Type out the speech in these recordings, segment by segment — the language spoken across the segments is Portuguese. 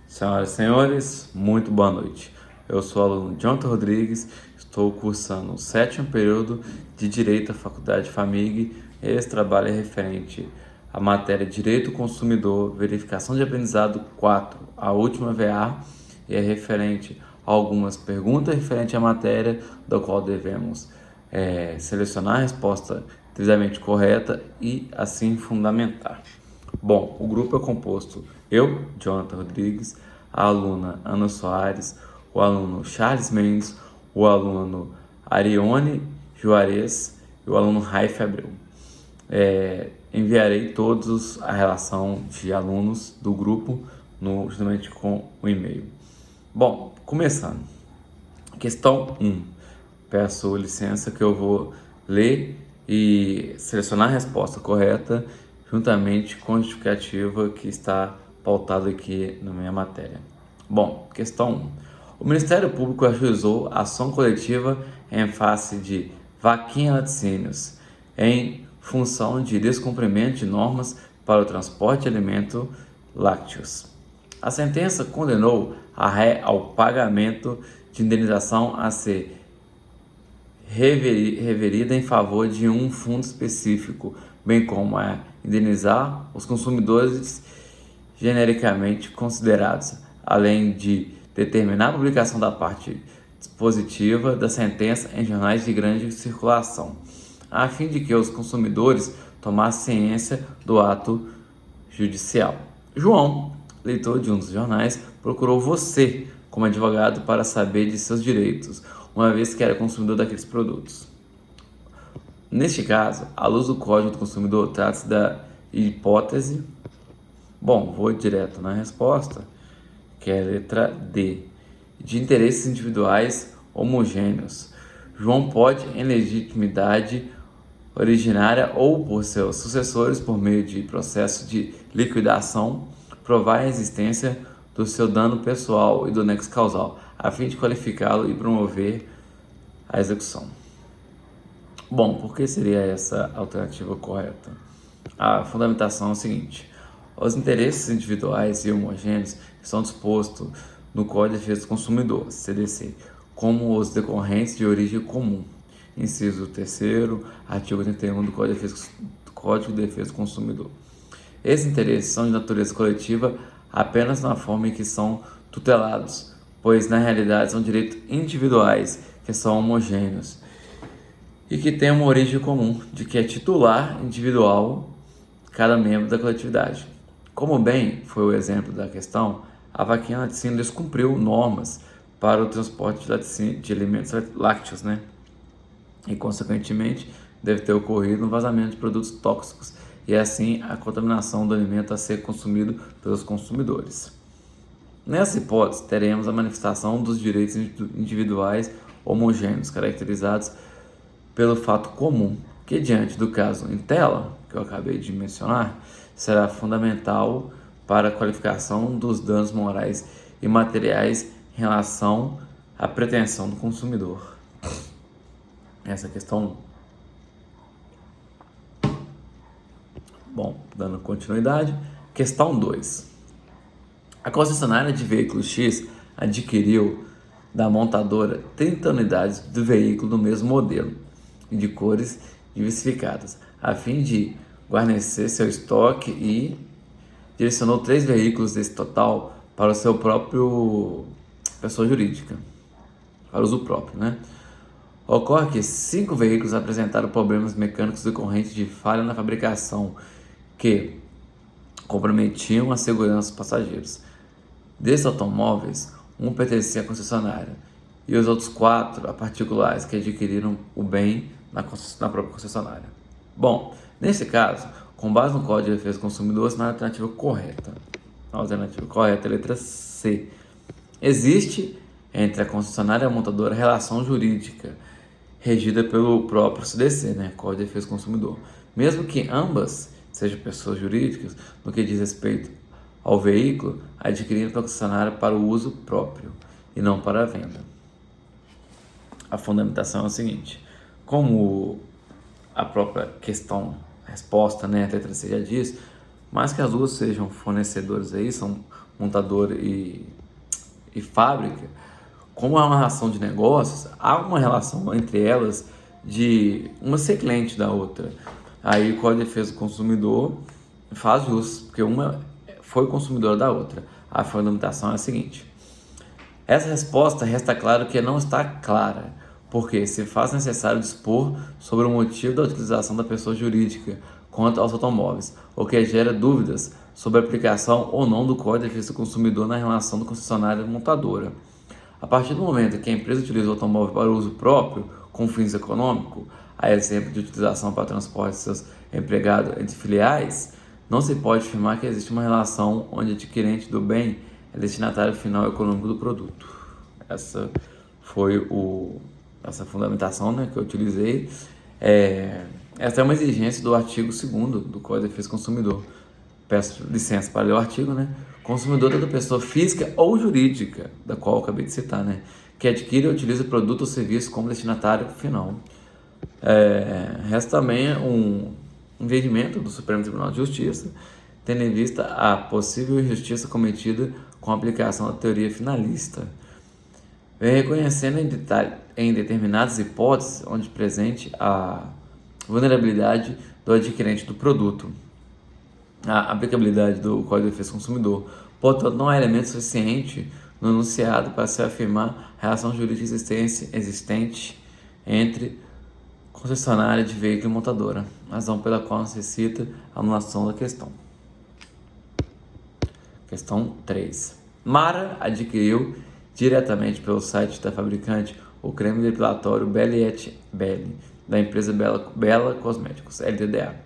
Senhoras e senhores, muito boa noite. Eu sou o aluno Jonathan Rodrigues, estou cursando o 7º período de Direito da Faculdade FAMIG. Esse trabalho é referente à matéria Direito do Consumidor, Verificação de Aprendizado 4, a última VA, e é referente a algumas perguntas referentes à matéria, da qual devemos selecionar a resposta devidamente correta e assim fundamentar. Bom, o grupo é composto eu, Jonathan Rodrigues, a aluna Ana Soares, o aluno Charles Mendes, o aluno Arione Juarez e o aluno Raif Abreu. Enviarei todos a relação de alunos do grupo juntamente com o e-mail. Bom, começando. Questão 1. Peço licença que eu vou ler e selecionar a resposta correta juntamente com a justificativa que está pautado aqui na minha matéria. Bom, questão 1. O Ministério Público ajuizou ação coletiva em face de Vaquinha Laticínios em função de descumprimento de normas para o transporte de alimentos lácteos. A sentença condenou a ré ao pagamento de indenização a ser reverida em favor de um fundo específico, bem como a indenizar os consumidores genericamente considerados, além de determinar a publicação da parte dispositiva da sentença em jornais de grande circulação, a fim de que os consumidores tomassem ciência do ato judicial. João, leitor de um dos jornais, procurou você como advogado para saber de seus direitos, uma vez que era consumidor daqueles produtos. Neste caso, à luz do Código do Consumidor, trata-se da hipótese. Bom, vou direto na resposta, que é a letra D, de interesses individuais homogêneos. João pode, em legitimidade originária ou por seus sucessores, por meio de processo de liquidação, provar a existência do seu dano pessoal e do nexo causal, a fim de qualificá-lo e promover a execução. Bom, por que seria essa alternativa correta? A fundamentação é o seguinte: os interesses individuais e homogêneos são dispostos no Código de Defesa do Consumidor, CDC, como os decorrentes de origem comum. Inciso 3º, artigo 31 do Código de Defesa do Consumidor. Esses interesses são de natureza coletiva apenas na forma em que são tutelados, pois na realidade são direitos individuais que são homogêneos e que têm uma origem comum, de que é titular individual cada membro da coletividade. Como bem foi o exemplo da questão, a Vaquinha Laticínio descumpriu normas para o transporte de alimentos lácteos, E consequentemente deve ter ocorrido um vazamento de produtos tóxicos e assim a contaminação do alimento a ser consumido pelos consumidores. Nessa hipótese, teremos a manifestação dos direitos individuais homogêneos, caracterizados pelo fato comum, que diante do caso em tela, que eu acabei de mencionar, será fundamental para a qualificação dos danos morais e materiais em relação à pretensão do consumidor. Essa questão. Bom, dando continuidade, questão 2. A concessionária de veículos X adquiriu da montadora 30 unidades do veículo do mesmo modelo e de cores diversificadas, a fim de guarnecer seu estoque e direcionou 3 veículos desse total para o seu próprio pessoa jurídica, para uso próprio, Ocorre que 5 veículos apresentaram problemas mecânicos decorrentes de falha na fabricação que comprometiam a segurança dos passageiros. Desses automóveis, um pertencia à concessionária e os outros 4 a particulares que adquiriram o bem na própria concessionária. Bom, nesse caso, com base no Código de Defesa do Consumidor, na alternativa correta. A alternativa correta é a letra C. Existe entre a concessionária e a montadora relação jurídica regida pelo próprio CDC, Código de Defesa do Consumidor. Mesmo que ambas sejam pessoas jurídicas, no que diz respeito ao veículo, adquirido pela concessionária para o uso próprio e não para a venda. A fundamentação é o seguinte: como a própria questão, a resposta, a letra C já diz, mas que as duas sejam fornecedores aí, são montadora e fábrica, como é uma relação de negócios, há uma relação entre elas de uma ser cliente da outra. Aí o Código de Defesa do Consumidor faz jus, porque uma foi consumidora da outra. A fundamentação é a seguinte: essa resposta resta claro que não está clara, porque se faz necessário dispor sobre o motivo da utilização da pessoa jurídica quanto aos automóveis, o que gera dúvidas sobre a aplicação ou não do Código de Defesa do Consumidor na relação do concessionário e montadora. A partir do momento que a empresa utiliza o automóvel para uso próprio, com fins econômicos, a exemplo de utilização para transporte de seus empregados entre filiais, não se pode afirmar que existe uma relação onde o adquirente do bem é destinatário final econômico do produto. Essa foi essa fundamentação, né, que eu utilizei. Essa é uma exigência do artigo 2º do Código de Defesa do Consumidor. Peço licença para ler o artigo, né? Consumidor é toda pessoa física ou jurídica, da qual eu acabei de citar, né, que adquire ou utiliza produto ou serviço como destinatário final. Resta também um entendimento do Supremo Tribunal de Justiça, tendo em vista a possível injustiça cometida com a aplicação da teoria finalista, vem reconhecendo em determinadas hipóteses onde presente a vulnerabilidade do adquirente do produto, a aplicabilidade do Código de Defesa do Consumidor. Portanto, não há elemento suficiente no enunciado para se afirmar a relação jurídica existente entre concessionária de veículo e montadora, razão pela qual necessita a anulação da questão. Questão 3. Mara adquiriu diretamente pelo site da fabricante o creme depilatório Belli et Belli, da empresa Bela Cosméticos, LTDA.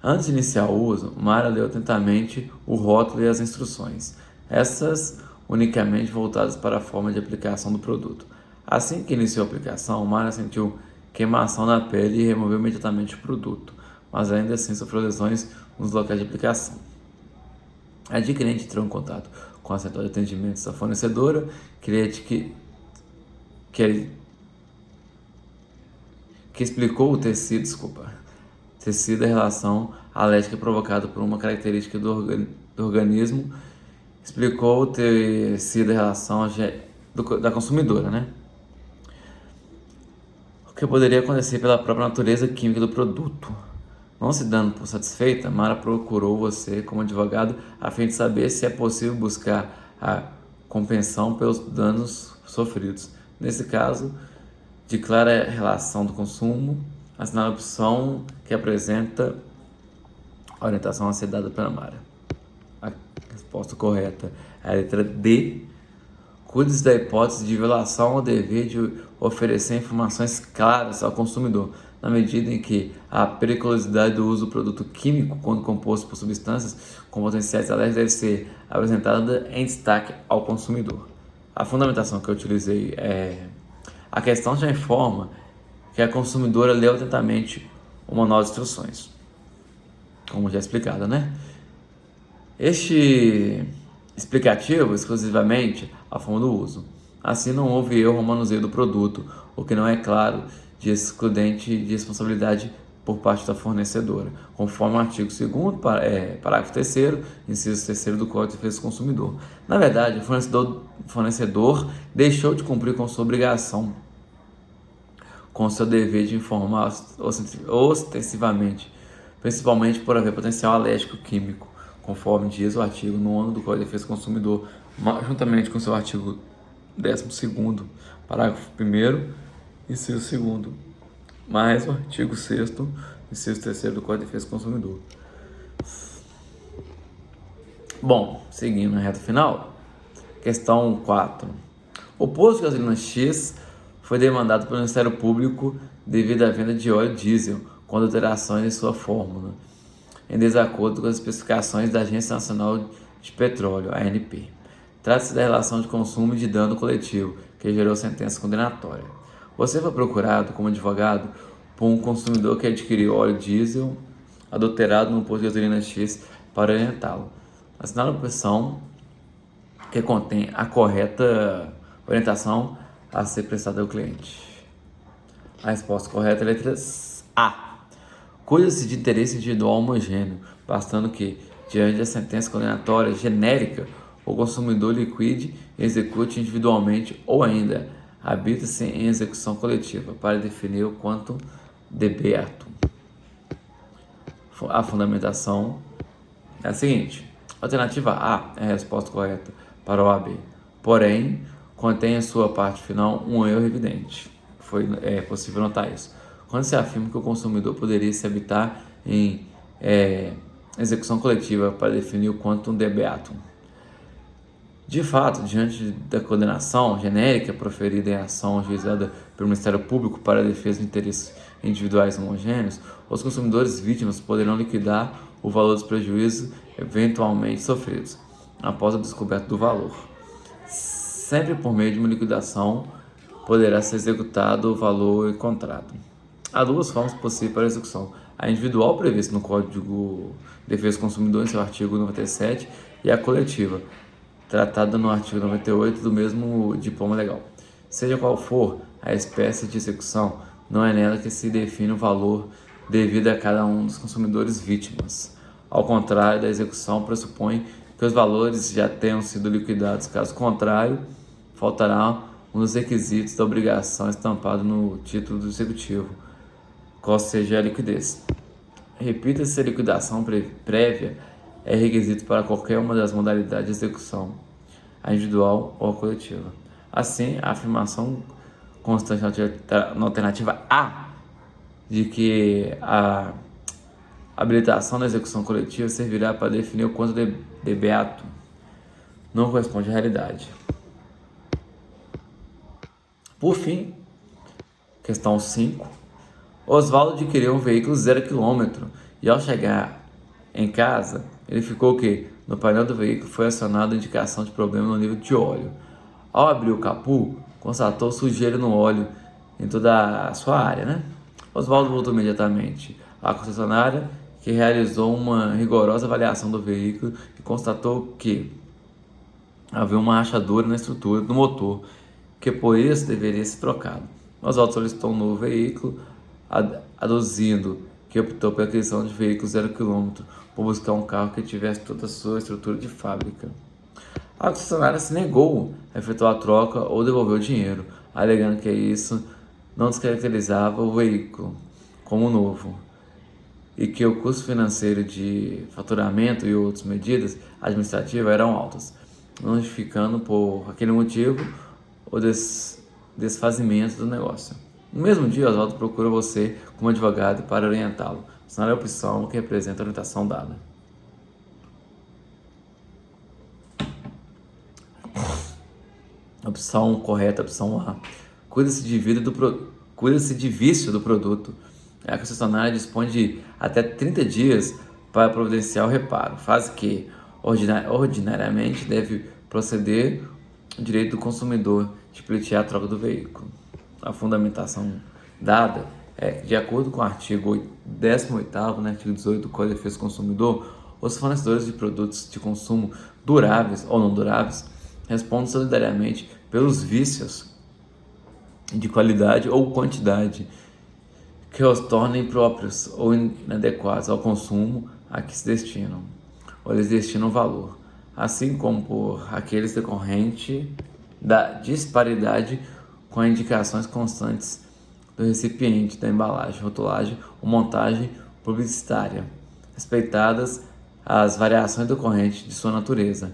Antes de iniciar o uso, Mara leu atentamente o rótulo e as instruções, essas unicamente voltadas para a forma de aplicação do produto. Assim que iniciou a aplicação, Mara sentiu queimação na pele e removeu imediatamente o produto, mas ainda assim sofreu lesões nos locais de aplicação. A adquirente entrou em contato com a central de atendimentos da fornecedora, que explicou o tecido a relação alérgica provocada por uma característica do organismo, explicou ter sido a relação da consumidora, né? O que poderia acontecer pela própria natureza química do produto. Não se dando por satisfeita, Mara procurou você como advogado a fim de saber se é possível buscar a compensação pelos danos sofridos. Nesse caso, declara a relação do consumo, assinala a opção que apresenta a orientação a ser dada pela Mara. A resposta correta é a letra D. Cuide-se da hipótese de violação ao dever de oferecer informações claras ao consumidor, na medida em que a periculosidade do uso do produto químico, quando composto por substâncias com potenciais alérgicos, deve ser apresentada em destaque ao consumidor. A fundamentação que eu utilizei a questão já informa que a consumidora leu atentamente o manual de instruções, como já explicado, né? Este explicativo exclusivamente a forma do uso. Assim, não houve erro ou manuseio do produto, o que não é claro de excludente de responsabilidade por parte da fornecedora, conforme o artigo 2º, parágrafo 3º, inciso 3º do Código de Defesa do Consumidor. Na verdade, o fornecedor deixou de cumprir com sua obrigação, com seu dever de informar ostensivamente, principalmente por haver potencial alérgico químico, conforme diz o artigo 9º do Código de Defesa do Consumidor, juntamente com seu artigo 12º, parágrafo 1º, inciso 2º, mais o artigo 6º, inciso 3º do Código de Defesa do Consumidor. Bom, seguindo a reta final, questão 4. O posto de gasolina X foi demandado pelo Ministério Público devido à venda de óleo diesel com alterações em sua fórmula, em desacordo com as especificações da Agência Nacional de Petróleo, ANP. Trata-se da relação de consumo e de dano coletivo, que gerou sentença condenatória. Você foi procurado como advogado por um consumidor que adquiriu óleo diesel adulterado no posto de gasolina X para orientá-lo. Assinale a opção que contém a correta orientação a ser prestada ao cliente. A resposta correta é a letra A. Cuida-se de interesse individual homogêneo, bastando que, Diante da sentença condenatória genérica, o consumidor liquide e execute individualmente ou ainda habita-se em execução coletiva para definir o quantum debeatum. A fundamentação é a seguinte: alternativa A é a resposta correta para o AB, porém contém em sua parte final um erro evidente. É possível notar isso quando se afirma que o consumidor poderia se habitar em execução coletiva para definir o quantum debeatum. De fato, diante da condenação genérica proferida em ação ajuizada pelo Ministério Público para a defesa de interesses individuais homogêneos, os consumidores vítimas poderão liquidar o valor dos prejuízos eventualmente sofridos, após a descoberta do valor. Sempre por meio de uma liquidação, poderá ser executado o valor encontrado. Há duas formas possíveis para a execução: a individual, prevista no Código de Defesa do Consumidor, em seu artigo 97, e a coletiva, tratada no artigo 98 do mesmo diploma legal. Seja qual for a espécie de execução, não é nela que se define o valor devido a cada um dos consumidores vítimas. Ao contrário da execução, pressupõe que os valores já tenham sido liquidados. Caso contrário, faltará um dos requisitos da obrigação estampado no título do executivo, qual seja a liquidez. Repita-se, a liquidação prévia é requisito para qualquer uma das modalidades de execução, a individual ou a coletiva. Assim, a afirmação constante na alternativa A de que a habilitação da execução coletiva servirá para definir o quanto debeatum não corresponde à realidade. Por fim, questão 5. Oswaldo adquiriu um veículo 0 km e, ao chegar em casa, verificou que no painel do veículo foi acionada a indicação de problema no nível de óleo. Ao abrir o capô, constatou sujeira no óleo em toda a sua área, Oswaldo voltou imediatamente à concessionária, que realizou uma rigorosa avaliação do veículo e constatou que havia uma rachadura na estrutura do motor, que por isso deveria ser trocado. Oswaldo solicitou um novo veículo, aduzindo que optou pela aquisição de veículo 0 km por buscar um carro que tivesse toda a sua estrutura de fábrica. A concessionária se negou a efetuar a troca ou devolver o dinheiro, alegando que isso não descaracterizava o veículo como novo e que o custo financeiro de faturamento e outras medidas administrativas eram altas, não justificando por aquele motivo o desfazimento do negócio. No mesmo dia, Oswaldo procura você como advogado para orientá-lo, sinal a opção que representa a orientação dada. Opção correta, opção A. Cuida-se de vício do produto. A concessionária dispõe de até 30 dias para providenciar o reparo, fase que, ordinariamente, deve proceder o direito do consumidor de pleitear a troca do veículo. A fundamentação dada é que, de acordo com o artigo 18º, artigo 18 do Código de Defesa do Consumidor, os fornecedores de produtos de consumo duráveis ou não duráveis respondem solidariamente pelos vícios de qualidade ou quantidade que os tornem próprios ou inadequados ao consumo a que se destinam, ou lhes destinam valor, assim como por aqueles decorrentes da disparidade com as indicações constantes do recipiente, da embalagem, rotulagem ou montagem publicitária, respeitadas as variações decorrentes de sua natureza,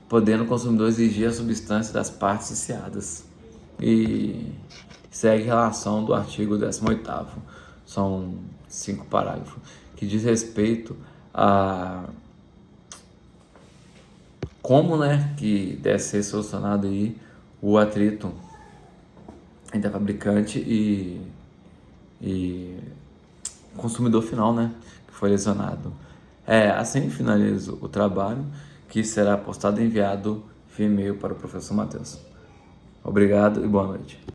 podendo o consumidor exigir a substância das partes ciciadas. E segue relação do artigo 18º, são 5 parágrafos, que diz respeito a como, que deve ser solucionado aí o atrito entre a fabricante e consumidor final, que foi lesionado. Assim finalizo o trabalho, que será postado e enviado via e-mail para o professor Matheus. Obrigado e boa noite.